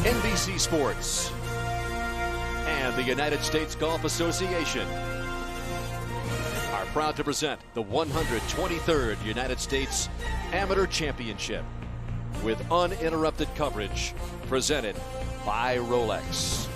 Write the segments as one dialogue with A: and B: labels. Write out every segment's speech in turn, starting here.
A: NBC Sports and the United States Golf Association are proud to present the 123rd United States Amateur Championship with uninterrupted coverage presented by Rolex.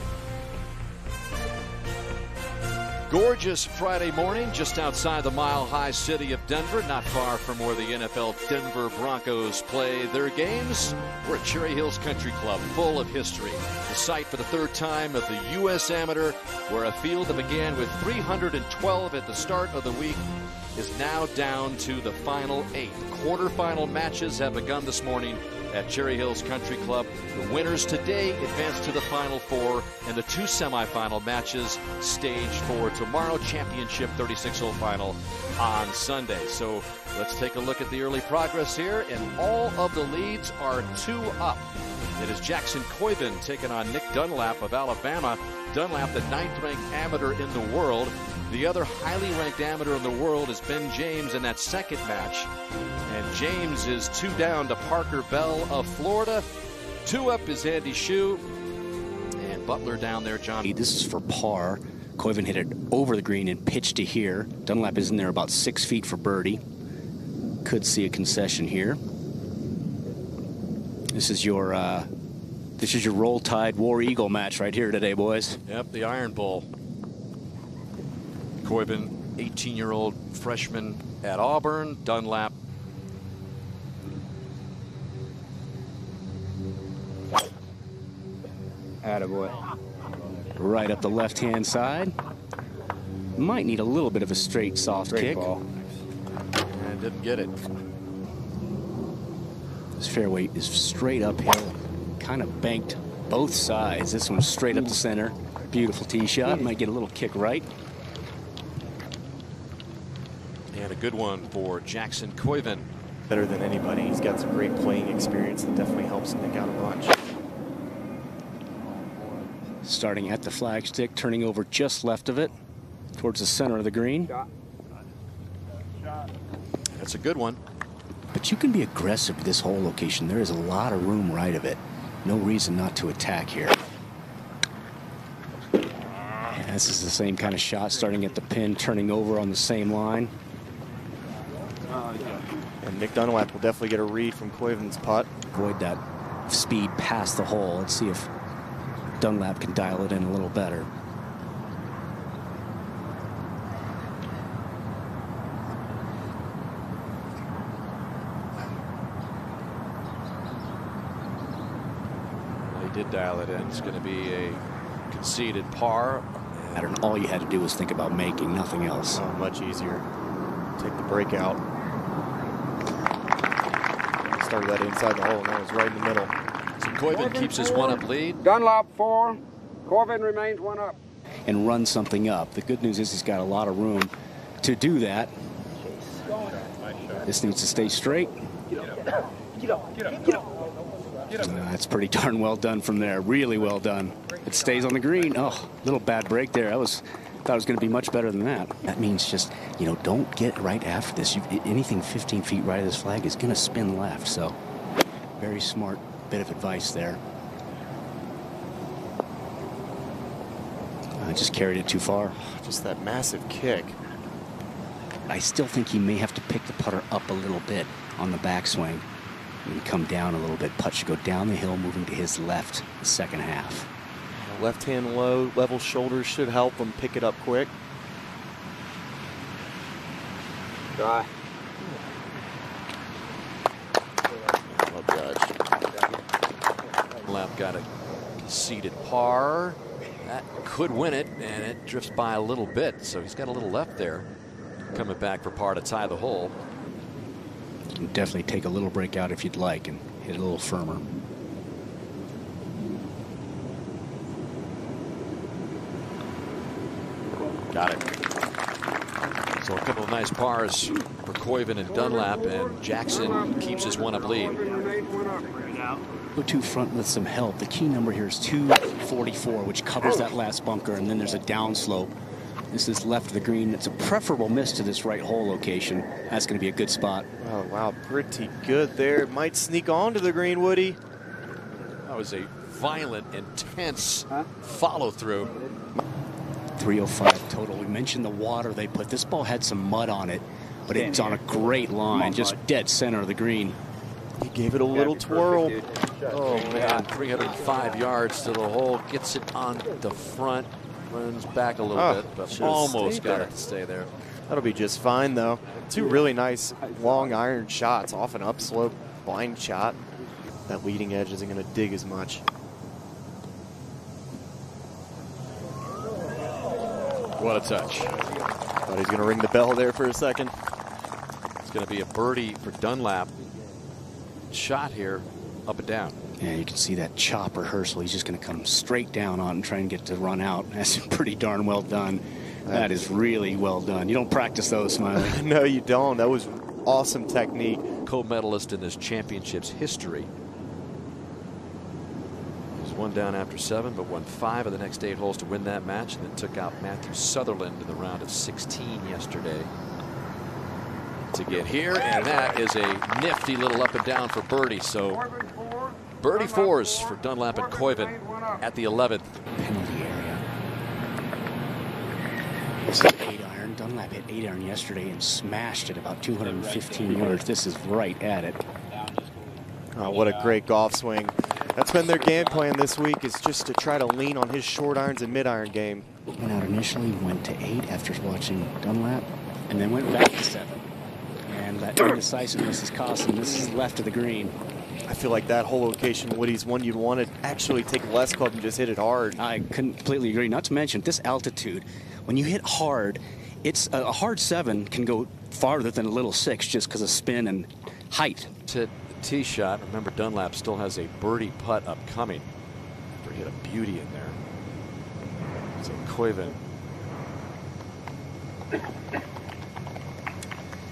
A: Gorgeous Friday morning just outside the mile-high city of Denver, not far from where the NFL Denver Broncos play their games. We're at Cherry Hills Country Club, full of history. The site for the third time of the U.S. Amateur, where a field that began with 312 at the start of the week is now down to the final 8. Quarterfinal matches have begun this morning at Cherry Hills Country Club. The winners today advance to the Final Four, and the 2 semifinal matches staged for tomorrow. Championship 36-hole final on Sunday. So let's take a look at the early progress here, and all of the leads are 2 up. It is Jackson Koiven taking on Nick Dunlap of Alabama. Dunlap, the 9th-ranked amateur in the world. The other highly ranked amateur in the world is Ben James in that second match. And James is 2 down to Parker Bell of Florida. 2 up is Andy Shue. And Butler down there, John.
B: This is for par. Koiven hit it over the green and pitched to here. Dunlap is in there about 6 feet for birdie. Could see a concession here. This is your Roll Tide War Eagle match right here today, boys.
A: Yep, the Iron Bowl. Koiven, 18-year-old freshman at Auburn. Dunlap,
B: attaboy. Right up the left-hand side. Might need a little bit of a straight soft kick.
A: Ball. And didn't get it.
B: This fairway is straight uphill, kind of banked both sides. This one's straight up the center. Beautiful tee shot. Might get a little kick right.
A: And a good one for Jackson Koiven.
C: Better than anybody. He's got some great playing experience that definitely helps Nick out a bunch.
B: Starting at the flagstick, turning over just left of it, towards the center of the green.
A: That's a good one.
B: But you can be aggressive with this hole location. There is a lot of room right of it. No reason not to attack here. And this is the same kind of shot, starting at the pin, turning over on the same line.
C: And Nick Dunlap will definitely get a read from Koiven's putt.
B: Avoid that speed past the hole. Let's see if Dunlap can dial it in a little better.
A: Well, he did dial it in. It's going to be a conceded par.
B: And all you had to do was think about making, nothing else.
C: Oh, much easier. Take the breakout. Started that inside the hole, and that was right in the middle.
A: So Koiven keeps his 1-up lead.
D: Dunlap 4. Koiven remains 1 up.
B: And run something up. The good news is he's got a lot of room to do that. This needs to stay straight. That's pretty darn well done from there. Really well done. It stays on the green. Oh, little bad break there. Thought it was going to be much better than that. That means just, don't get right after this. Anything 15 feet right of this flag is going to spin left. So very smart bit of advice there. I just carried it too far.
C: Just that massive kick.
B: I still think he may have to pick the putter up a little bit on the backswing and come down a little bit. Putt should go down the hill, moving to his left the second half.
C: Left hand low, level shoulders should help him pick it up quick.
D: Dry.
C: Well judged.
A: Dunlap got a conceded par. That could win it, and it drifts by a little bit. So he's got a little left there. Coming back for par to tie the hole.
B: You can definitely take a little break out if you'd like and hit it a little firmer.
A: Got it. So a couple of nice pars for Koiven and Dunlap, and Jackson keeps his 1-up lead.
B: Go to front with some help. The key number here is 244, which covers that last bunker, and then there's a downslope. This is left of the green. It's a preferable miss to this right hole location. That's going to be a good spot.
C: Oh, wow, pretty good there. Might sneak onto the green, Woody.
A: That was a violent, intense follow-through.
B: 305 total. We mentioned the water they put. This ball had some mud on it, but it's on a great line, just dead center of the green.
C: He gave it a little twirl.
A: Oh, man, 305 yards to the hole. Gets it on the front. Runs back a little bit, but almost got it to stay there.
C: That'll be just fine, though. Two really nice long iron shots off an upslope blind shot. That leading edge isn't going to dig as much.
A: What a touch.
C: Thought he's going to ring the bell there for a second.
A: It's going to be a birdie for Dunlap. Shot here, up and down.
B: Yeah, you can see that chop rehearsal. He's just going to come straight down on and try and get to run out. That's pretty darn well done. That is really well done. You don't practice those, Smiley.
C: No, you don't. That was awesome technique.
A: Co-medalist in this championship's history. He was one down after 7, but won 5 of the next 8 holes to win that match, and then took out Matthew Sutherland in the round of 16 yesterday to get here, and that is a nifty little up and down for birdie. So birdie 4s for Dunlap and Koiven at the 11th.
B: Penalty area. This is 8-iron. Dunlap hit 8-iron yesterday and smashed it about 215 yards. This is right at it.
C: Oh, what a great golf swing. That's been their game plan this week, is just to try to lean on his short irons and mid-iron game.
B: Went out initially, went to 8 after watching Dunlap, and then went back to 7. And that indecisiveness is costing. This is left of the green.
C: I feel like that whole location, Woody's one you'd want to actually take less club and just hit it hard.
B: I completely agree. Not to mention, this altitude, when you hit hard, it's a hard 7 can go farther than a little 6 just because of spin and height.
A: To the tee shot. Remember, Dunlap still has a birdie putt upcoming. After he hit a beauty in there. So Koiven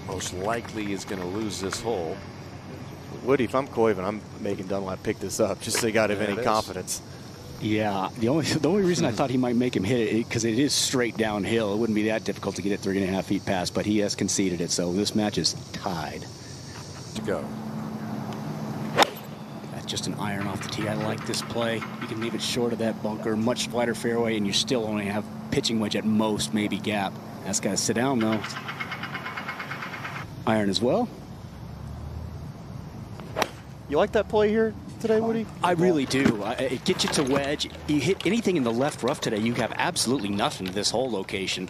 A: most likely is going to lose this hole.
C: Woody, if I'm Koiven, I'm making Dunlap pick this up just so he got any confidence.
B: Yeah, the only reason I thought he might make him hit it because it is straight downhill. It wouldn't be that difficult to get it 3.5 feet past, but he has conceded it, so this match is tied.
A: To go.
B: That's just an iron off the tee. I like this play. You can leave it short of that bunker, much wider fairway, and you still only have pitching wedge at most, maybe gap. That's got to sit down though. Iron as well.
C: You like that play here today, Woody?
B: I really do. It gets you to wedge. You hit anything in the left rough today, you have absolutely nothing to this whole location.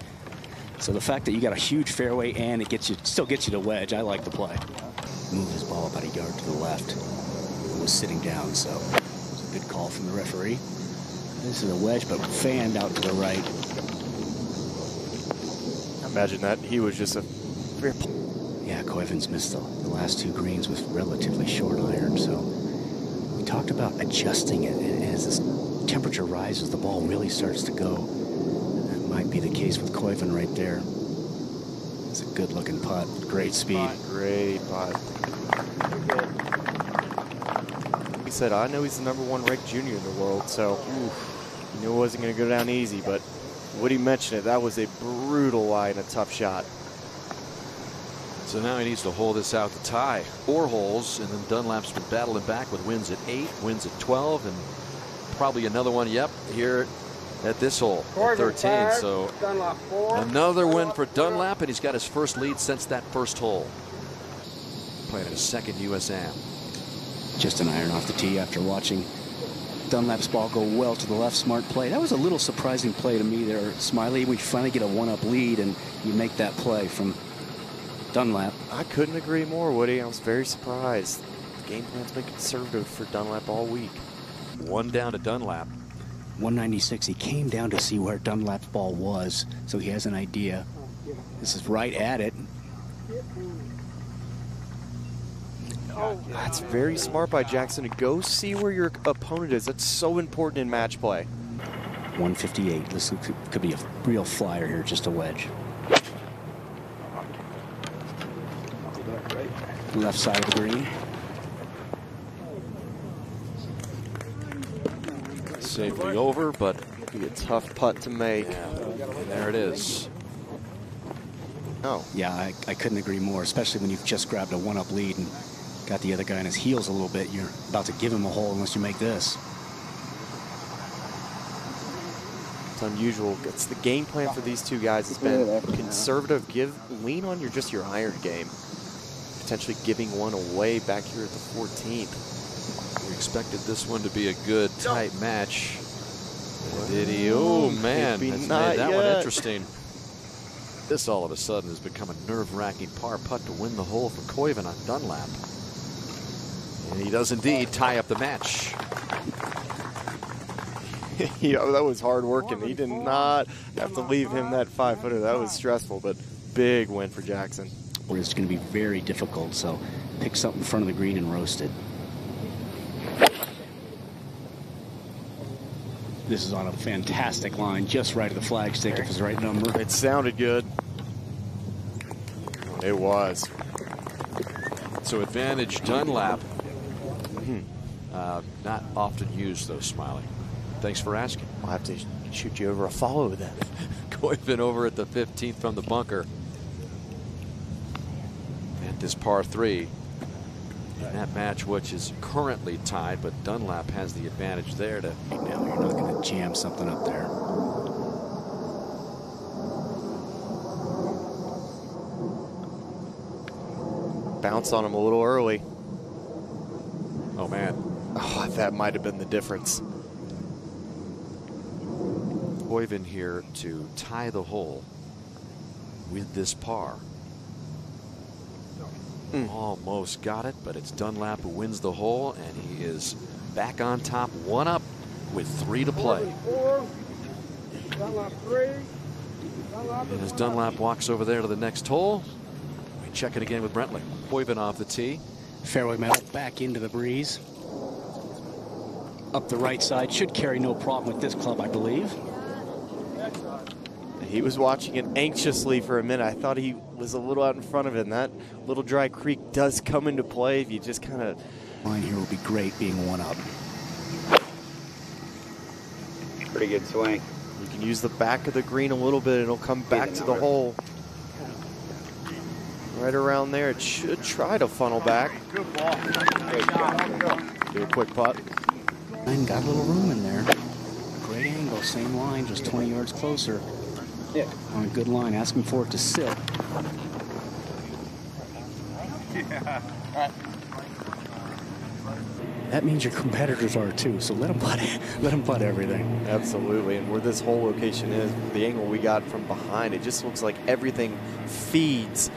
B: So the fact that you got a huge fairway and it gets you, still gets you to wedge, I like the play. Moved his ball about a yard to the left. It was sitting down, so it was a good call from the referee. This is a wedge, but fanned out to the right.
C: Imagine that. He was just a very...
B: Yeah, Koiven's missed the last 2 greens with relatively short iron, so we talked about adjusting it, and as this temperature rises, the ball really starts to go. That might be the case with Koiven right there. It's a good-looking putt, great speed.
C: Great putt. He said, I know he's the #1 ranked junior in the world, so he knew it wasn't going to go down easy, but Woody mentioned it. That was a brutal lie and a tough shot.
A: So now he needs to hold this out to tie 4 holes, and then Dunlap's been battling back with wins at 8, wins at 12, and probably another one, yep, here at this hole at 13. So another win for Dunlap, and he's got his first lead since that first hole. Playing his second USAM.
B: Just an iron off the tee after watching Dunlap's ball go well to the left. Smart play. That was a little surprising play to me there, Smiley. We finally get a 1-up lead, and you make that play from Dunlap.
C: I couldn't agree more, Woody. I was very surprised. The game plan's been conservative for Dunlap all week.
A: 1 down to Dunlap.
B: 196. He came down to see where Dunlap's ball was, so he has an idea. This is right at it.
C: That's very smart by Jackson to go see where your opponent is. That's so important in match play.
B: 158. This could be a real flyer here, just a wedge. Left side of the green.
A: Safely over, but
C: be a tough putt to make.
A: Yeah, and there it is.
C: Oh.
B: Yeah, I couldn't agree more, especially when you've just grabbed a 1-up lead and got the other guy on his heels a little bit. You're about to give him a hole unless you make this.
C: unusual. It's the game plan for these two guys has been conservative, lean on your iron game. Potentially giving one away back here at the 14th.
A: We expected this one to be a good tight match. Did he? Oh man, that's made that one interesting. This all of a sudden has become a nerve-wracking par putt to win the hole for Koiven on Dunlap. And he does indeed tie up the match.
C: That was hard work, and he did not have to leave him that 5-footer. That was stressful, but big win for Jackson.
B: It's going to be very difficult, so pick something in front of the green and roast it. This is on a fantastic line, just right of the flagstick if it's the right number.
C: It sounded good. It was.
A: So advantage Dunlap. Not often used, though, Smiley. Thanks for asking.
C: I'll have to shoot you over a follow then.
A: Koiven over at the 15th from the bunker. At this par 3. In that match, which is currently tied, but Dunlap has the advantage there to.
B: Now you're not going to jam something up there.
C: Bounce on him a little early.
A: Oh man.
C: Oh, that might have been the difference.
A: Koiven here to tie the hole with this par. Almost got it, but it's Dunlap who wins the hole, and he is back on top, 1 up with 3 to play. And as Dunlap walks over there to the next hole, we check it again with Brentley. Koiven off the tee.
B: Fairway metal back into the breeze. Up the right side. Should carry no problem with this club, I believe.
C: He was watching it anxiously for a minute. I thought he was a little out in front of it, and that little dry creek does come into play if you just kind of.
B: Line here will be great being 1 up.
D: Pretty good swing.
C: You can use the back of the green a little bit, and it'll come back to the hole. Right around there, it should try to funnel back.
D: Good ball.
C: Do a quick putt.
B: And got a little room in there. Great angle, same line, just 20 yards closer.
D: Yeah.
B: On a good line, asking for it to sit.
D: Yeah. All right.
B: That means your competitors are too, so let them putt everything.
C: Absolutely, and where this hole location is, the angle we got from behind, it just looks like everything feeds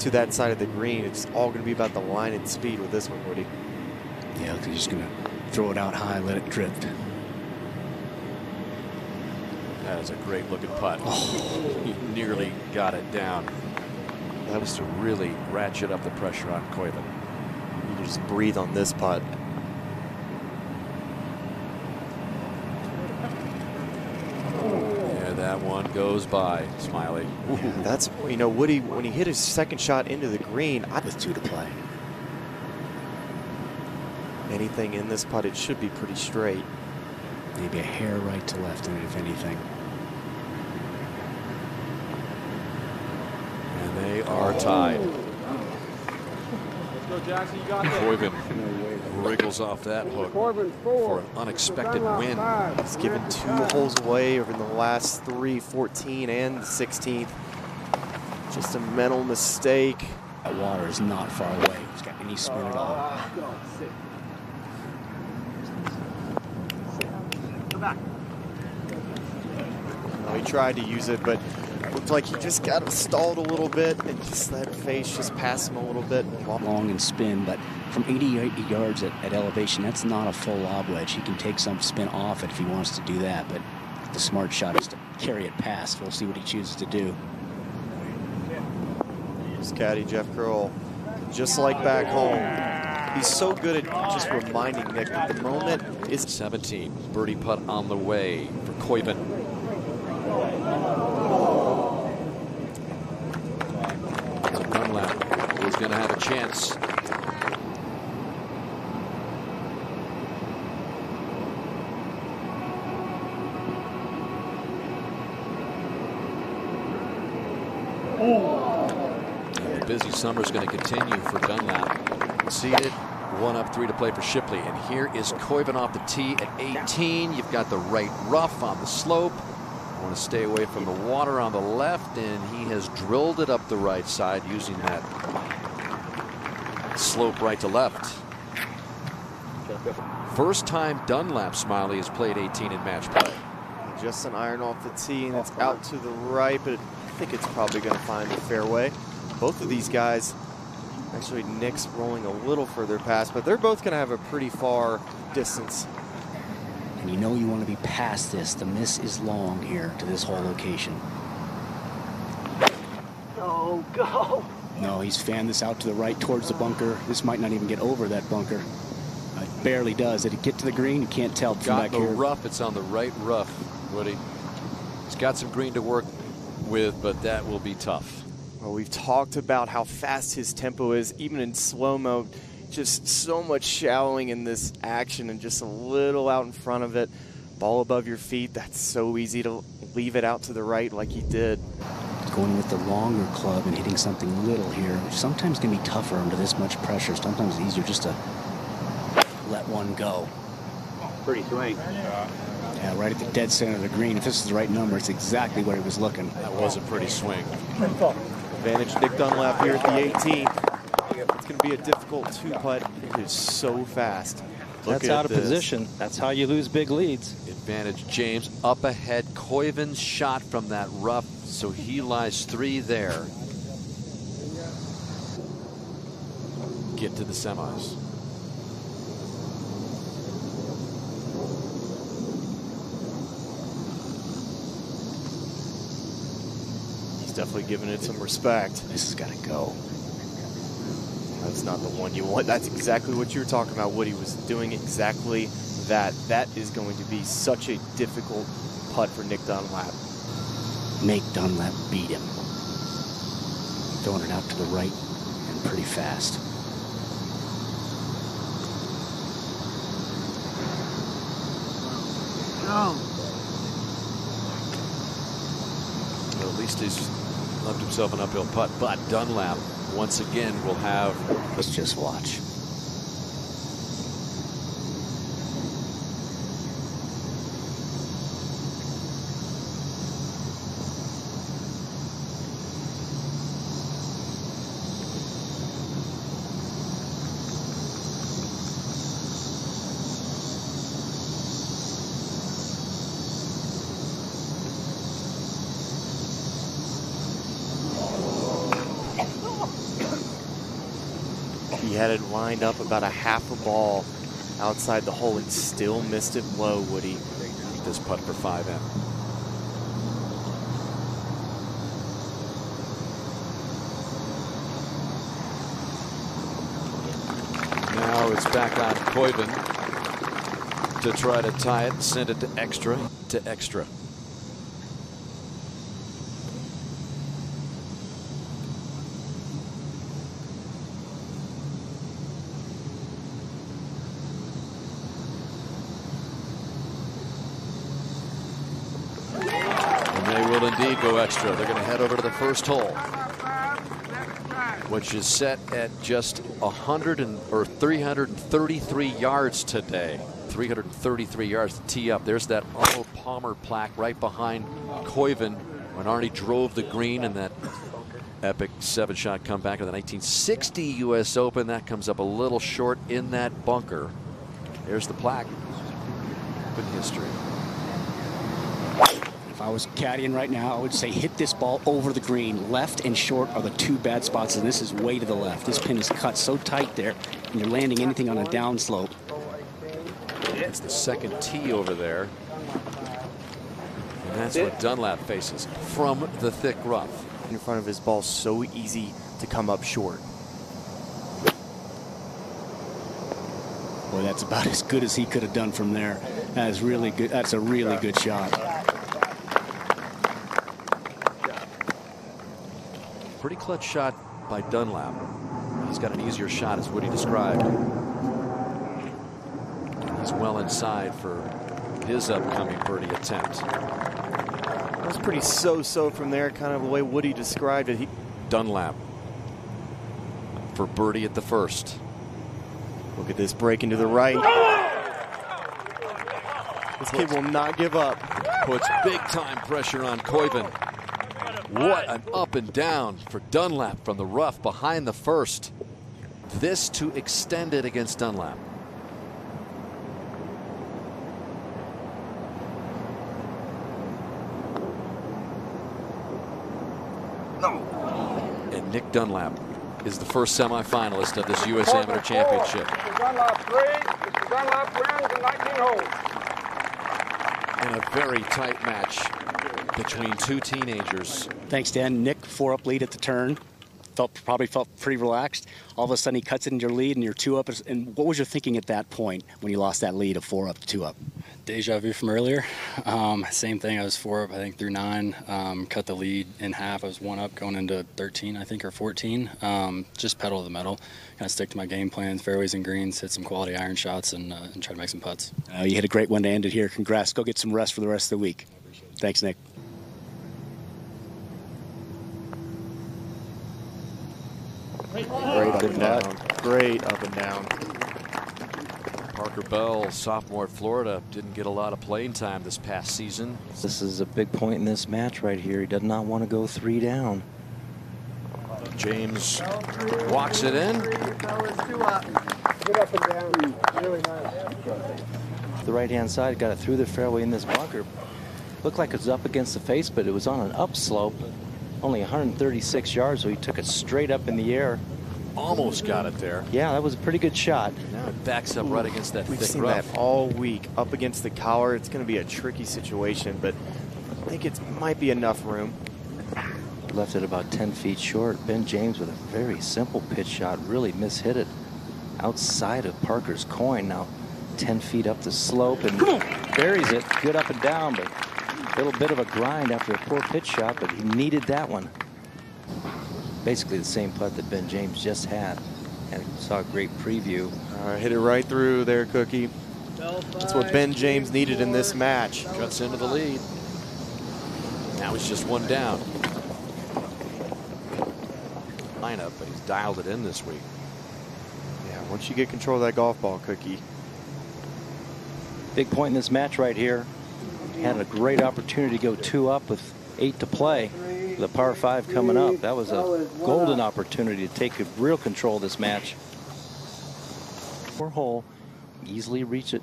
C: to that side of the green. It's all going to be about the line and speed with this one, Woody.
B: Yeah, they're just going to throw it out high, let it drift.
A: That is a great looking putt. Oh, he nearly got it down. That was to really ratchet up the pressure on Koiven.
C: You just breathe on this putt.
A: Yeah, that one goes by, Smiley.
C: Yeah, that's, you know, Woody, when he hit his second shot into the green,
B: With 2 to play.
C: Anything in this putt, it should be pretty straight.
B: Maybe a hair right to left in it, if anything.
A: And they are tied.
D: Let's go, Jackson. You got this.
A: Koiven wriggles off that hook
D: Koiven
A: for an unexpected win.
C: He's given 2 holes away over the last 3, 14 and the 16th. Just a mental mistake.
B: That water is not far away. He's got any spin at all.
C: Well, he tried to use it, but it looked like he just got stalled a little bit, and just that face just passed him a little bit.
B: Long and spin, but from 88 yards at elevation, that's not a full lob wedge. He can take some spin off it if he wants to do that, but the smart shot is to carry it past. We'll see what he chooses to do.
C: His caddy, Jeff Curl, just like back home. He's so good at just reminding Nick that the moment is
A: 17. Birdie putt on the way for Koiven. So Dunlap is going to have a chance. The busy summer is going to continue for Dunlap. Seated, 1 up, 3 to play for Shipley. And here is Koiven off the tee at 18. You've got the right rough on the slope. Want to stay away from the water on the left, and he has drilled it up the right side using that slope right to left. First time Dunlap Smiley has played 18 in match play.
C: Just an iron off the tee, and it's out to the right, but I think it's probably going to find the fairway. Both of these guys, actually Nick's rolling a little further past, but they're both going to have a pretty far distance.
B: And you know you want to be past this. The miss is long here to this whole location.
E: Oh, go.
B: No, he's fanned this out to the right towards the bunker. This might not even get over that bunker. It barely does. Did it get to the green? You can't tell from back here.
A: Got the rough. It's on the right rough, Woody. He's got some green to work with, but that will be tough.
C: Well, we've talked about how fast his tempo is, even in slow-mo. Just so much shallowing in this action and just a little out in front of it. Ball above your feet. That's so easy to leave it out to the right like he did.
B: Going with the longer club and hitting something little here, which sometimes can be tougher under this much pressure. Sometimes it's easier just to let one go.
E: Pretty swing.
B: Yeah, right at the dead center of the green. If this is the right number, it's exactly where he was looking.
A: That was a pretty swing.
C: Advantage Nick Dunlap here at the 18. It's going to be a difficult two-putt. It is so fast.
F: That's out of position. That's how you lose big leads.
A: Advantage James up ahead. Koiven's shot from that rough, so he lies 3 there. Get to the semis.
C: He's definitely giving it some respect.
B: This has got to go.
C: That's not the one you want. That's exactly what you were talking about. Woody was doing exactly that. That is going to be such a difficult putt for Nick Dunlap.
B: Make Dunlap beat him. Throwing it out to the right and pretty fast.
E: Go.
A: Well, at least he's left himself an uphill putt, but Dunlap once again will have.
B: Let's just watch.
C: He had it lined up about a half a ball outside the hole and still missed it low, Woody.
A: This putt for 5M. Now it's back on Koiven to try to tie it and send it to extra. Will indeed go extra. They're going to head over to the first hole, which is set at just 333 yards today. 333 yards to tee up. There's that Arnold Palmer plaque right behind Koiven when Arnie drove the green in that epic 7-shot comeback of the 1960 U.S. Open. That comes up a little short in that bunker. There's the plaque. Good history.
B: If I was caddying right now, I would say hit this ball over the green. Left and short are the 2 bad spots, and this is way to the left. This pin is cut so tight there, and you're landing anything on a downslope.
A: It's the second tee over there. And that's what Dunlap faces from the thick rough.
C: In front of his ball, so easy to come up short.
B: Boy, that's about as good as he could have done from there. That is really good. That's a really good shot.
A: Pretty clutch shot by Dunlap. He's got an easier shot, as Woody described. He's well inside for his upcoming birdie attempt.
C: That was pretty so-so from there, kind of the way Woody described it.
A: Dunlap for birdie at the first.
C: Look at this break into the right. This kid will not give up.
A: Puts big time pressure on Koiven. What an up and down for Dunlap from the rough behind the first. This to extend it against Dunlap. And Nick Dunlap is the first semifinalist of this U.S. Amateur Championship.
D: Mr. Dunlap 3. Mr. Dunlap wins in 19 holes.
A: In a very tight match between two teenagers.
B: Thanks, Dan. Nick, 4-up lead at the turn. Probably felt pretty relaxed. All of a sudden, he cuts it into your lead, and you're 2-up. And what was your thinking at that point when you lost that lead of 4-up to 2-up?
G: Deja vu from earlier. Same thing. I was 4-up, I think, through 9. Cut the lead in half. I was 1-up going into 13, I think, or 14. Just pedal to the metal. Kind of stick to my game plans, fairways and greens, hit some quality iron shots, and try to make some putts.
B: You hit a great one to end it here. Congrats. Go get some rest for the rest of the week. Thanks, Nick.
C: Great up and down. Great up and down.
A: Parker Bell, sophomore at Florida, didn't get a lot of playing time this past season.
F: This is a big point in this match right here. He does not want to go 3 down.
A: James walks it in.
D: Get up and down. Really nice.
F: The right-hand side got it through the fairway in this bunker. Looked like it was up against the face, but it was on an upslope. Only 136 yards, so he took it straight up in the air.
A: Almost got it there.
F: Yeah, that was a pretty good shot.
A: Now it backs up right against that
C: We've
A: thick
C: seen
A: rough.
C: that all week. Up against the collar, it's going to be a tricky situation, but I think it might be enough room.
F: Left it about 10 feet short. Ben James with a very simple pitch shot, really mishit it outside of Parker's coin. Now 10 feet up the slope and buries it. Good up and down, but a little bit of a grind after a poor pitch shot, but he needed that one. Basically the same putt that Ben James just had. And saw a great preview.
C: Hit it right through there, Cookie. That's what Ben James needed in this match.
A: Cuts into the lead. Now he's just 1 down. Lineup, but he's dialed it in this week.
C: Yeah, once you get control of that golf ball, Cookie.
F: Big point in this match right here. Had a great opportunity to go 2-up with 8 to play. The par 5 coming up. That was a golden opportunity to take real control of this match. 4 hole, easily reach it.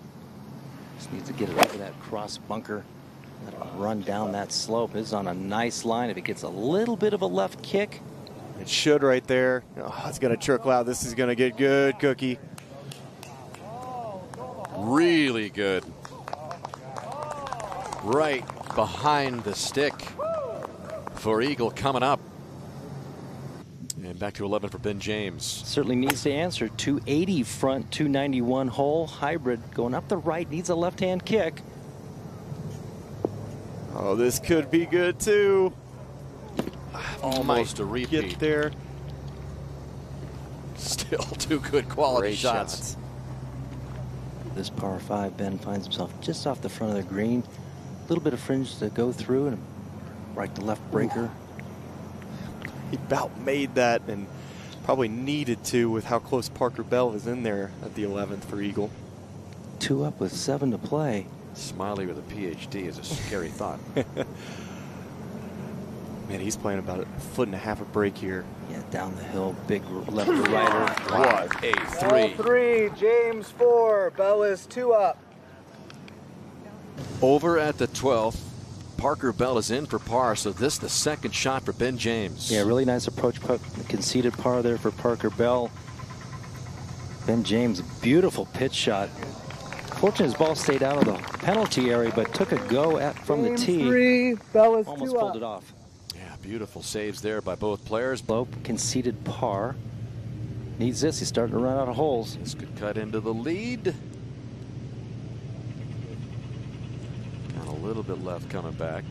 F: Just needs to get it over that cross bunker. Let it run down that slope. This is on a nice line. If it gets a little bit of a left kick,
C: it should right there. Oh, it's going to trickle out. This is going to get good, Cookie.
A: Really good. Right behind the stick for Eagle coming up. And back to 11 for Ben James.
F: Certainly needs to answer. 280 front, 291 hole hybrid going up the right. Needs a left-hand kick.
C: Oh, this could be good too.
A: Almost a repeat.
C: Get there.
A: Still 2 good quality
C: Great
A: shots.
F: This par 5, Ben finds himself just off the front of the green. A little bit of fringe to go through and right to left breaker.
C: He about made that and probably needed to with how close Parker Bell is in there at the 11th for Eagle.
F: 2-up with 7 to play.
A: Smiley with a PhD is a scary thought.
C: Man, he's playing about a 1.5 foot of break here.
F: Yeah, down the hill, big left to righter.
A: What a 3.
D: 3, James 4, Bell is 2-up.
A: Over at the 12th, Parker Bell is in for par, so this is the second shot for Ben James.
F: Yeah, really nice approach putt. Conceded par there for Parker Bell. Ben James, beautiful pitch shot. Fortunate his ball stayed out of the penalty area, but took a go from the tee.
D: 3, Bell is
F: Almost
D: 2-up.
F: pulled it off.
A: Yeah, beautiful saves there by both players.
F: Lope conceded par. Needs this. He's starting to run out of holes.
A: This could cut into the lead. Got a little bit left coming back.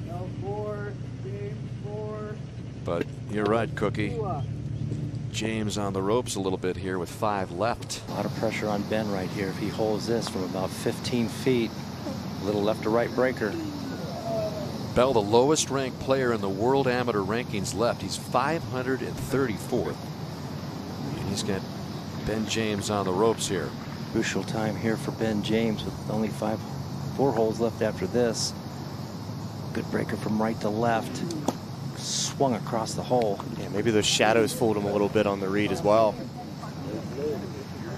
D: Bell 4, James 4.
A: But you're right, Cookie.
D: 2-up.
A: James on the ropes a little bit here with 5 left.
F: A lot of pressure on Ben right here. If he holds this from about 15 feet, a little left to right breaker.
A: Bell, the lowest ranked player in the world amateur rankings left. He's 534th. And he's got Ben James on the ropes here.
F: Crucial time here for Ben James with only 4 holes left after this. Good breaker from right to left. Swung across the hole.
C: Yeah, maybe those shadows fooled him a little bit on the read as well.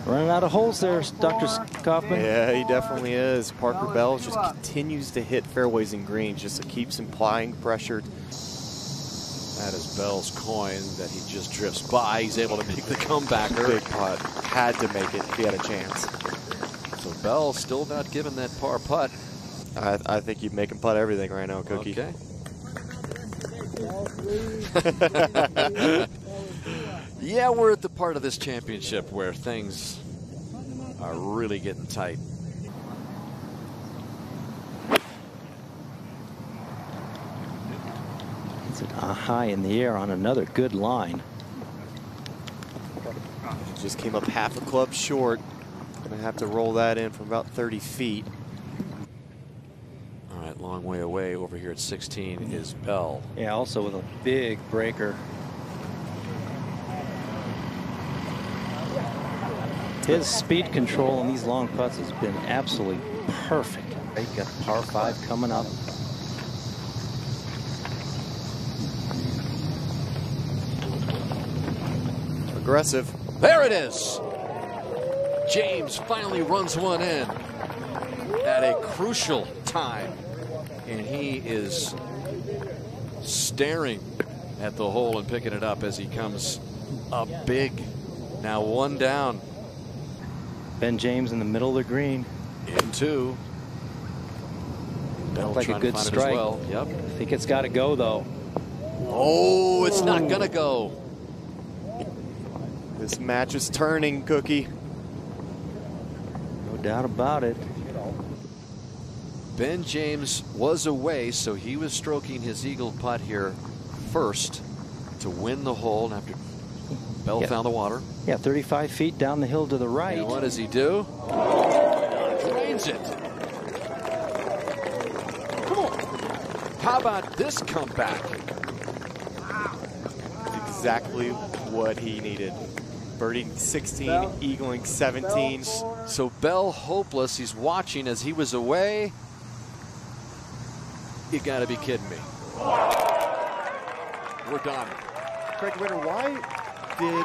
F: Running out of holes there, Dr. Kaufman.
C: Yeah, he definitely is. Parker Bell just continues to hit fairways and greens, just keeps applying pressure.
A: That is Bell's coin that he just drifts by. He's able to make the comebacker.
C: Big putt. Had to make it if he had a chance.
A: So Bell still not given that par putt.
C: I think you'd make him putt everything right now, Cookie.
A: Okay. Yeah, we're at the part of this championship where things are really getting tight.
F: It's high in the air on another good line.
C: Just came up half a club short. Gonna have to roll that in from about 30 feet.
A: All right, long way away over here at 16 is Bell.
F: Yeah, also with a big breaker. His speed control on these long putts has been absolutely perfect. He's got par 5 coming up.
C: Aggressive.
A: There it is. James finally runs one in at a crucial time. And he is staring at the hole and picking it up as he comes up big. Now 1 down.
F: Ben James in the middle of the green.
A: In 2. Bell
F: Like a good strike.
A: Well. Yep.
F: I think it's got to go though.
A: Oh, it's not gonna go.
C: This match is turning, Cookie.
F: No doubt about it.
A: Ben James was away, so he was stroking his eagle putt here first to win the hole after Bell found the water.
F: Yeah, 35 feet down the hill to the right.
A: And what does he do? Drains it. Come on. How about this comeback?
C: Exactly what he needed. Birding 16, eagling 17.
A: So Bell hopeless. He's watching as he was away. You got to be kidding me. We're done.
C: Craig Ritter, why did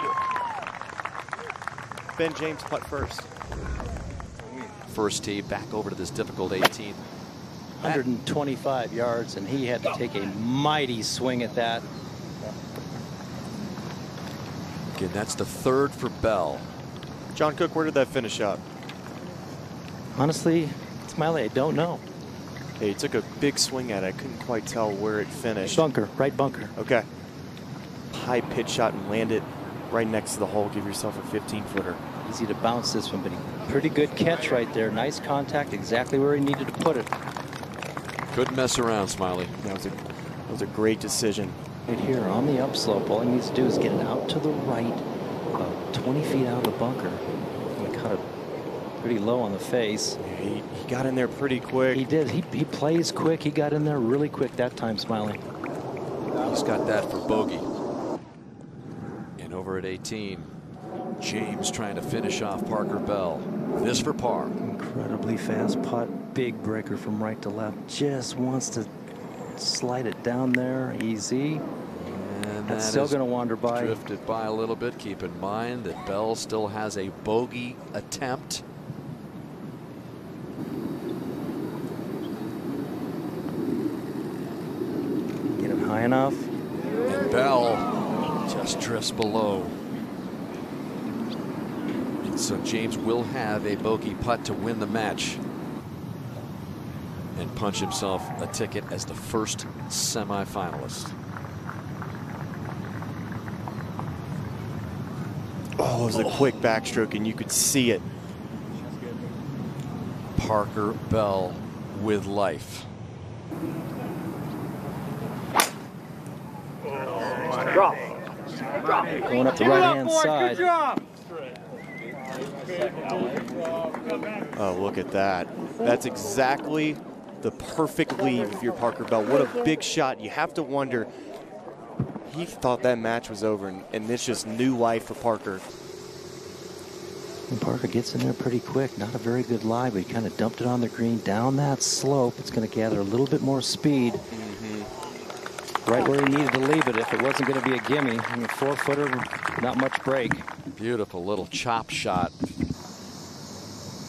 C: Ben James putt first?
A: First tee back over to this difficult 18.
F: 125 yards, and he had to take a mighty swing at that.
A: Again, that's the 3rd for Bell.
C: John Cook, where did that finish up?
F: Honestly, Smiley, I don't know.
C: Hey, he took a big swing at it. I couldn't quite tell where it finished.
F: Bunker, right bunker.
C: Okay. High pitch shot and land it right next to the hole. Give yourself a 15-footer.
F: Easy to bounce this one, but pretty good catch right there. Nice contact, exactly where he needed to put it.
A: Couldn't mess around, Smiley.
C: That was a great decision.
F: Right here on the upslope, all he needs to do is get it out to the right, about 20 feet out of the bunker. And cut it pretty low on the face.
C: Yeah, he got in there pretty quick.
F: He did. He plays quick. He got in there really quick that time, Smiley.
A: He's got that for bogey. And over at 18, James trying to finish off Parker Bell. This for par.
F: Incredibly fast putt. Big breaker from right to left. Just wants to slide it down there. Easy.
A: And
F: that's still going to wander by.
A: Drifted by a little bit. Keep in mind that Bell still has a bogey attempt.
F: Get it high enough.
A: And Bell just drifts below. And so James will have a bogey putt to win the match and punch himself a ticket as the first semifinalist.
C: Oh, it was a quick backstroke, and you could see it.
A: Parker Bell with life.
E: Drop.
F: Going up the right-hand side.
C: Oh, look at that. That's exactly the perfect leave if you're Parker Bell. What a big shot. You have to wonder, he thought that match was over, and it's just new life for Parker.
F: And Parker gets in there pretty quick. Not a very good lie, but he kind of dumped it on the green down that slope. It's going to gather a little bit more speed. Right where he needed to leave it if it wasn't going to be a gimme. I mean, 4-footer, not much break.
A: Beautiful little chop shot.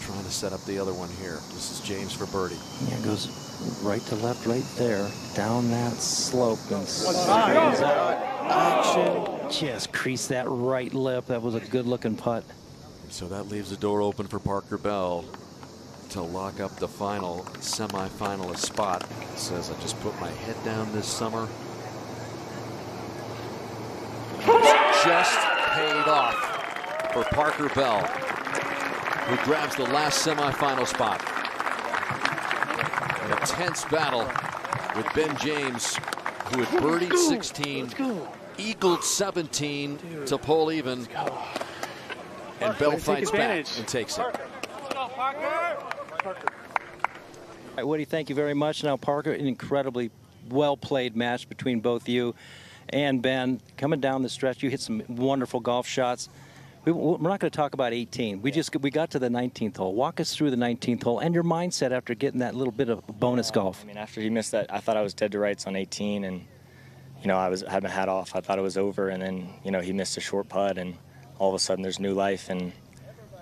A: Trying to set up the other one here. This is James for birdie.
F: Yeah, it goes right to left right there. Down that slope. And
C: Action.
F: just creased that right lip. That was a good looking putt.
A: So that leaves the door open for Parker Bell to lock up the final semifinalist spot. Says, I just put my head down this summer. Just paid off for Parker Bell, who grabs the last semifinal spot. An intense battle with Ben James, who had birdied 16, eagled 17 to pull even. And Bell fights back and takes it.
F: All right, Woody, thank you very much. Now, Parker, an incredibly well-played match between both you and Ben. Coming down the stretch, you hit some wonderful golf shots. We're not going to talk about 18. We got to the 19th hole. Walk us through the 19th hole and your mindset after getting that little bit of bonus golf.
H: I mean, after he missed that, I thought I was dead to rights on 18, and you know, I had my hat off. I thought it was over, and then you know, he missed a short putt, and all of a sudden there's new life. And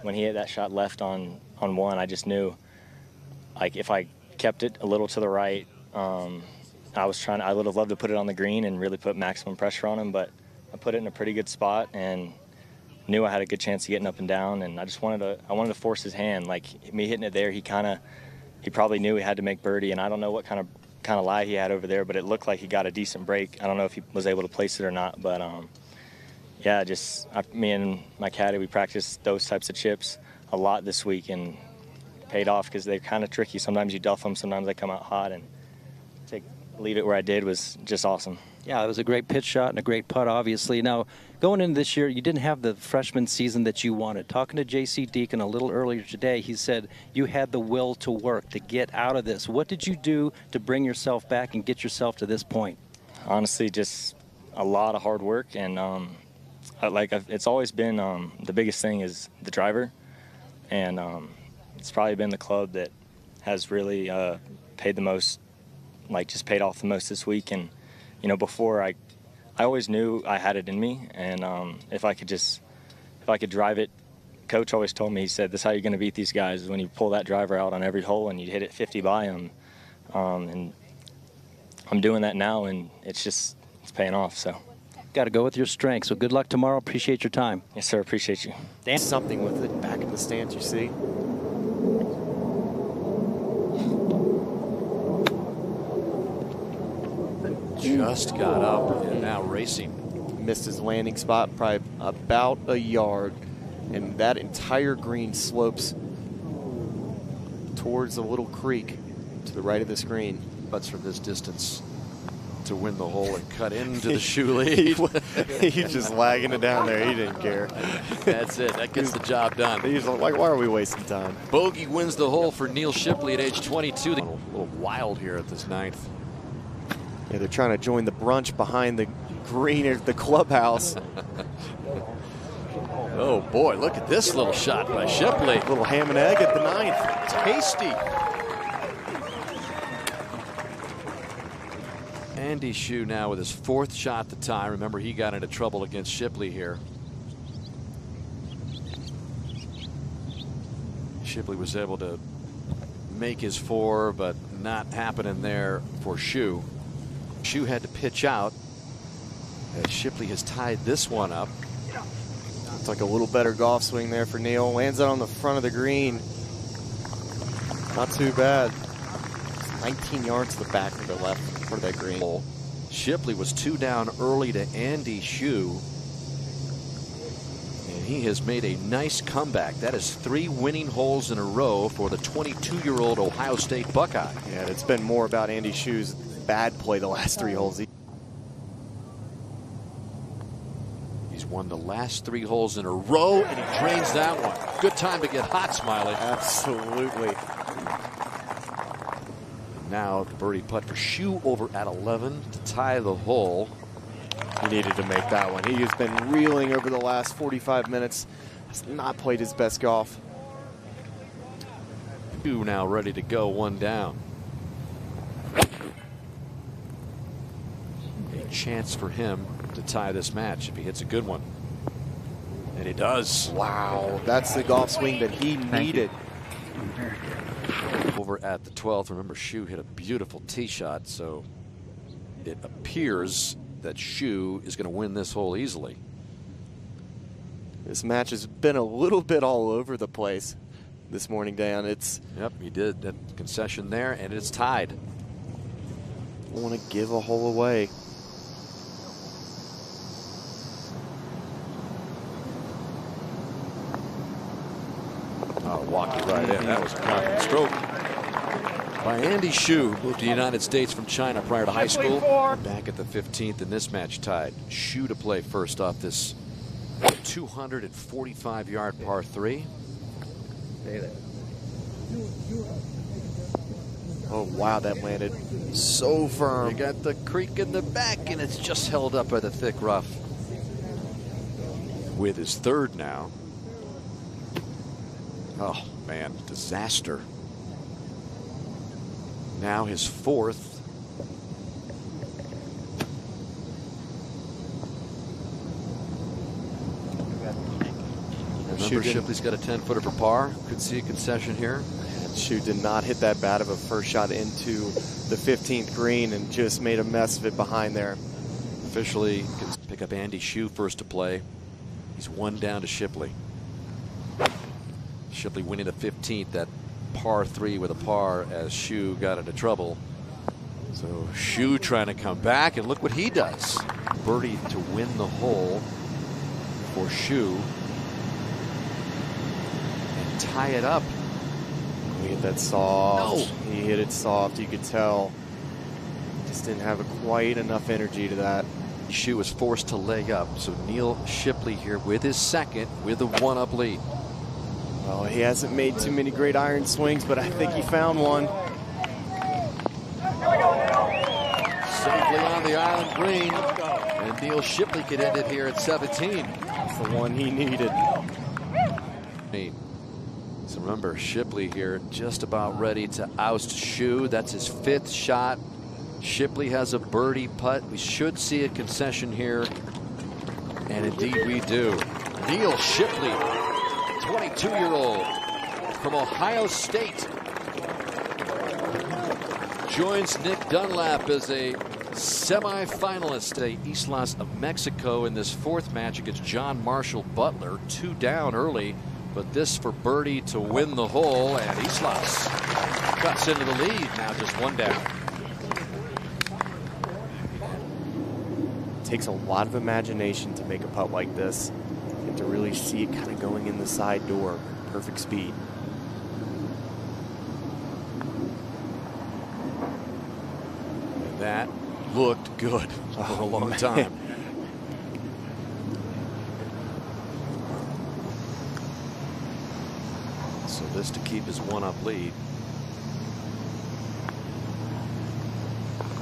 H: when he hit that shot left on one, I just knew, like, if I kept it a little to the right, I would have loved to put it on the green and really put maximum pressure on him, but I put it in a pretty good spot and knew I had a good chance of getting up and down, and I wanted to force his hand. Like, me hitting it there, he probably knew he had to make birdie, and I don't know what kind of lie he had over there, but it looked like he got a decent break. I don't know if he was able to place it or not, but yeah, me and my caddy, we practiced those types of chips a lot this week, and paid off because they're kind of tricky. Sometimes you duff them, sometimes they come out hot, and leave it where I did was just awesome.
F: Yeah, it was a great pitch shot and a great putt, obviously. Now, going into this year, you didn't have the freshman season that you wanted. Talking to J.C. Deacon a little earlier today, he said you had the will to work, to get out of this. What did you do to bring yourself back and get yourself to this point?
H: Honestly, just a lot of hard work, and it's always been the biggest thing is the driver, and it's probably been the club that has really paid the most, just paid off the most this week. And you know, before I always knew I had it in me, and if I could drive it, Coach always told me, he said, this is how you're going to beat these guys, is when you pull that driver out on every hole and you hit it 50 by them. And I'm doing that now, and it's paying off. So
F: got to go with your strengths. So good luck tomorrow. Appreciate your time.
H: Yes, sir. Appreciate you.
C: Dan, something with it back in the stands, you see.
A: Just got up and now racing.
C: Missed his landing spot probably about a yard, and that entire green slopes towards a little creek to the right of this green.
A: Butts from this distance to win the hole and cut into the shoe lead.
C: He's just lagging it down there. He didn't care.
A: That's it. That gets the job done.
C: He's like, why are we wasting time?
A: Bogey wins the hole for Neil Shipley at age 22. A little wild here at this ninth.
C: Yeah, they're trying to join the brunch behind the green at the clubhouse.
A: Oh boy, look at this little shot by Shipley.
C: Little ham and egg at the ninth.
A: Tasty. Andy Shue now with his fourth shot to tie. Remember, he got into trouble against Shipley here. Shipley was able to make his four, but not happening there for Shue. Shue had to pitch out as Shipley has tied this one up.
C: It's like a little better golf swing there for Neil. Lands out on the front of the green. Not too bad. 19 yards to the back of the left part of that green.
A: Shipley was 2 down early to Andy Shue, and he has made a nice comeback. That is 3 winning holes in a row for the 22-year-old Ohio State Buckeye.
C: Yeah, it's been more about Andy Shue's bad play the last 3 holes.
A: He's won the last 3 holes in a row, and he drains that one. Good time to get hot, Smiley.
C: Absolutely.
A: Now the birdie putt for Shue over at 11 to tie the hole.
C: He needed to make that one. He has been reeling over the last 45 minutes. He's not played his best golf.
A: Two now ready to go, one down. A chance for him to tie this match if he hits a good one. And he does.
C: Wow, that's the golf swing that he needed.
A: Over at the 12th, remember Shu hit a beautiful tee shot, so it appears that Shu is going to win this hole easily.
C: This match has been a little bit all over the place this morning, Dan.
A: Yep, he did that concession there, and it's tied.
C: I want to give a hole away.
A: Oh, walk it right in. That was a confident stroke by Andy Shu. Moved to the United States from China prior to high school. Back at the 15th in this match, tied. Shu to play first off this 245-yard par 3.
C: Oh, wow, that landed so firm.
A: You got the creek in the back, and it's just held up by the thick rough. With his third now. Oh, man, disaster. Now his fourth. Remember, Shipley's got a 10-footer for par. Could see a concession here.
C: Shu did not hit that bad of a first shot into the 15th green and just made a mess of it behind there.
A: Officially can pick up Andy Shu first to play. He's one down to Shipley. Shipley winning the 15th, that par 3 with a par as Shu got into trouble. So Shu trying to come back, and look what he does. Birdie to win the hole for Shu and tie it up.
C: He hit that soft.
A: No.
C: He hit it soft. You could tell. Just didn't have quite enough energy to that.
A: Shu was forced to leg up. So Neil Shipley here with his second with a 1-up lead.
C: Well, he hasn't made too many great iron swings, but I think he found one.
A: Safely on the island green. And Neil Shipley could end it here at 17.
C: That's the one he needed.
A: So remember, Shipley here just about ready to oust Shu. That's his 5th shot. Shipley has a birdie putt. We should see a concession here. And indeed we do. Neil Shipley, 22-year-old from Ohio State, joins Nick Dunlap as a semi-finalist at Islas of Mexico in this 4th match against John Marshall Butler. 2 down early, but this for birdie to win the hole, and Islas cuts into the lead, now just 1 down.
C: It takes a lot of imagination to make a putt like this and to really see it kind of going in the side door. Perfect speed.
A: And that looked good for a long time. So this to keep his 1-up lead.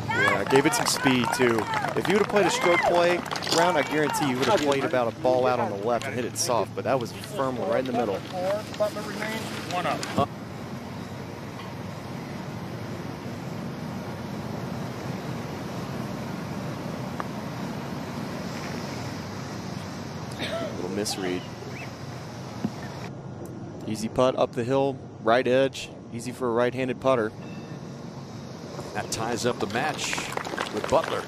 C: Yeah, gave it some speed too. If you would have played a stroke play round, I guarantee you would have played about a ball out on the left and hit it soft, but that was firmly right in the middle.
D: Butler remains 1-up.
C: Little misread. Easy putt up the hill, right edge. Easy for a right-handed putter.
A: That ties up the match with Butler.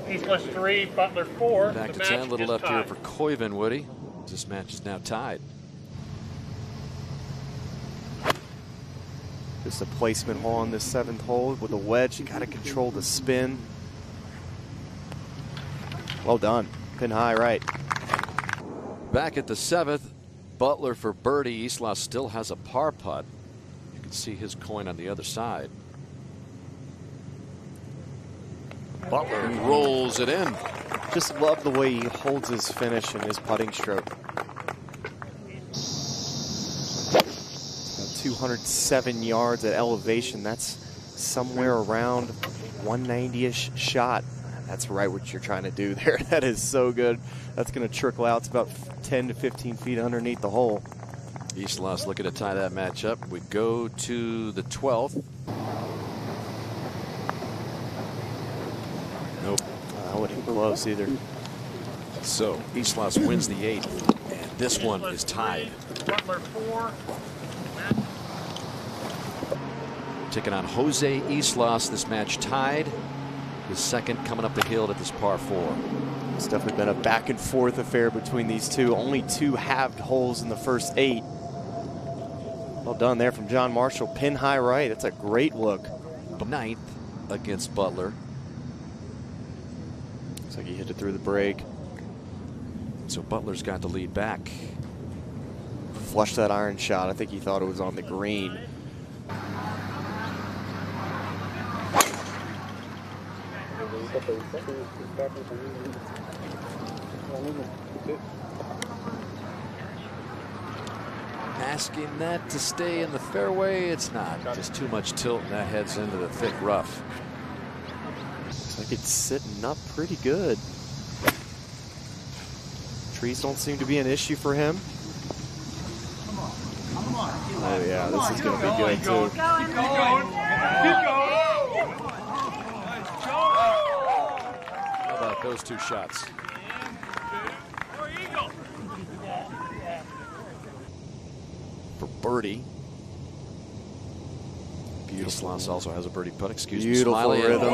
D: Islas 3, Butler 4.
A: Back to
D: The
A: 10,
D: match
A: little
D: is
A: left here
D: tied.
A: for Koivu, Woody. This match is now tied.
C: Just a placement hole on this 7th hole with a wedge. You got to control the spin. Well done. Pin high right.
A: Back at the 7th, Butler for birdie. Islas still has a par putt. You can see his coin on the other side. Butler rolls it in.
C: Just love the way he holds his finish and his putting stroke. 207 yards at elevation. That's somewhere around 190-ish shot. That's right what you're trying to do there. That is so good. That's going to trickle out. It's about 10 to 15 feet underneath the hole.
A: Islas looking to tie that match up. We go to the 12th. Nope.
C: I wouldn't even close either.
A: So Islas wins the 8th, and this one is tied.
D: Butler 4.
A: Taking on Jose Islas. This match tied. The second coming up the hill at this par 4.
C: It's definitely been a back and forth affair between these two. Only 2 halved holes in the first 8. Well done there from John Marshall. Pin high right. That's a great look.
A: 9th against Butler.
C: Looks like he hit it through the break.
A: So Butler's got the lead back.
C: Flushed that iron shot. I think he thought it was on the green.
A: Asking that to stay in the fairway. It's not. Just too much tilt, and that heads into the thick rough.
C: Looks like it's sitting up pretty good. Trees don't seem to be an issue for him. Oh yeah, this is going to be good too.
D: Keep going. Keep going.
A: How about those 2 shots? For birdie. Islas also has a birdie putt. Excuse me.
C: Beautiful
A: Smiley
C: rhythm.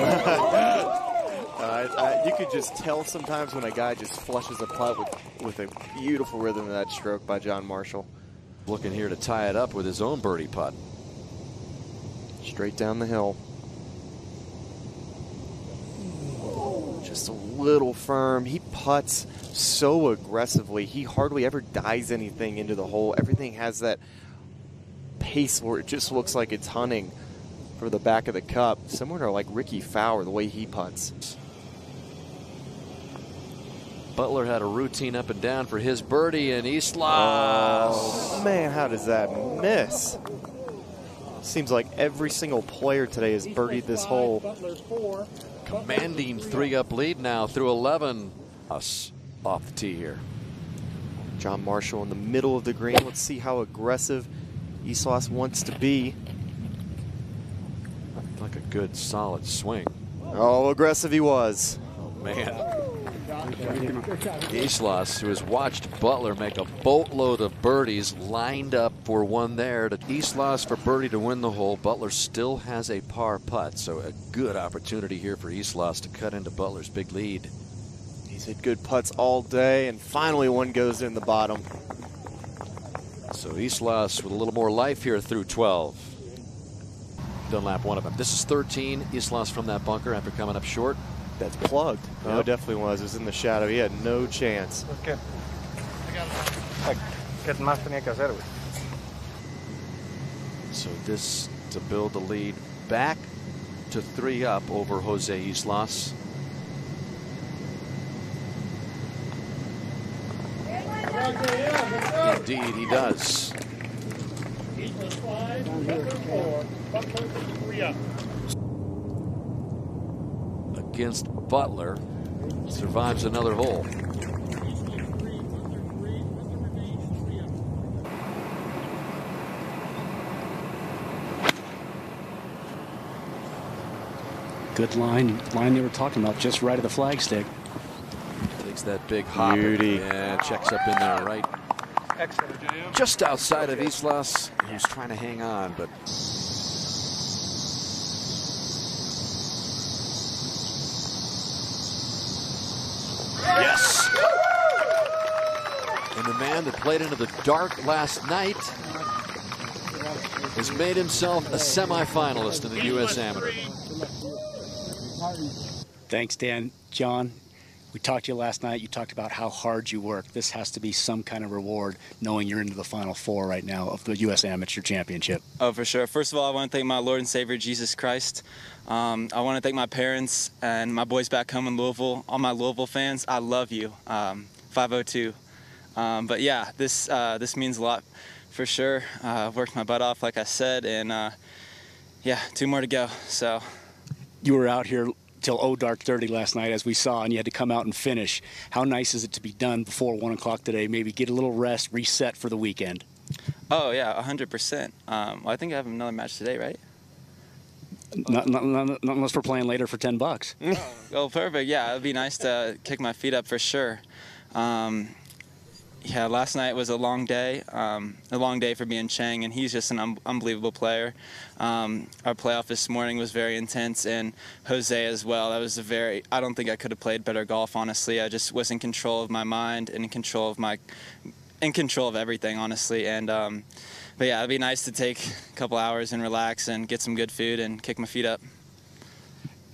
C: You could just tell sometimes when a guy just flushes a putt with a beautiful rhythm of that stroke by John Marshall.
A: Looking here to tie it up with his own birdie putt.
C: Straight down the hill. Just a little firm. He putts so aggressively. He hardly ever dives anything into the hole. Everything has that pace where it just looks like it's hunting for the back of the cup. Similar to like Ricky Fowler, the way he putts.
A: Butler had a routine up and down for his birdie, and Islas.
C: Oh, man, how does that miss? Seems like every single player today has birdied this hole.
A: Commanding 3-up lead now through 11. Us off the tee here.
C: John Marshall in the middle of the green. Let's see how aggressive Islas wants to be.
A: Like a good solid swing.
C: Oh, aggressive he was.
A: Oh, man. Islas, who has watched Butler make a boatload of birdies, lined up for one there. To Islas for birdie to win the hole. Butler still has a par putt, so a good opportunity here for Islas to cut into Butler's big lead.
C: He's hit good putts all day, and finally one goes in the bottom.
A: So Islas with a little more life here through 12. Dunlap one of them. This is 13. Islas from that bunker after coming up short.
C: That's plugged. Yep. Oh, it definitely was. It was in the shadow. He had no chance.
D: Okay.
A: So this to build the lead back to 3-up over Jose Islas. Indeed, he does. Against Butler, survives another hole.
B: Good line they were talking about, just right of the flagstick.
A: Takes that big hop.
C: Beauty.
A: And checks up in there, right?
D: Excellent.
A: Just outside of Islas, who's trying to hang on, but yes! And the man that played into the dark last night has made himself a semifinalist in the U.S. Amateur.
B: Thanks, Dan. John, we talked to you last night. You talked about how hard you work. This has to be some kind of reward, knowing you're into the Final Four right now of the U.S. Amateur Championship.
I: Oh, for sure. First of all, I want to thank my Lord and Savior, Jesus Christ. I want to thank my parents and my boys back home in Louisville. All my Louisville fans, I love you. 502. But yeah, this means a lot for sure. I've worked my butt off, like I said, and yeah, 2 more to go. So
B: you were out here till dark 30 last night, as we saw, and you had to come out and finish. How nice is it to be done before 1 o'clock today? Maybe get a little rest, reset for the weekend.
I: Oh yeah, 100%. Well, I think I have another match today, right?
B: Not unless we're playing later for $10.
I: Oh, perfect. Yeah, it'd be nice to kick my feet up for sure. Yeah, last night was a long day for me and Chang, and he's just an unbelievable player. Our playoff this morning was very intense, and Jose as well. That was I don't think I could have played better golf, honestly. I just was in control of my mind and in control of everything, honestly. And but yeah, it'd be nice to take a couple hours and relax and get some good food and kick my feet up.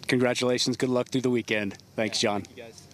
B: Congratulations. Good luck through the weekend. Thanks, John.
I: Thank you guys.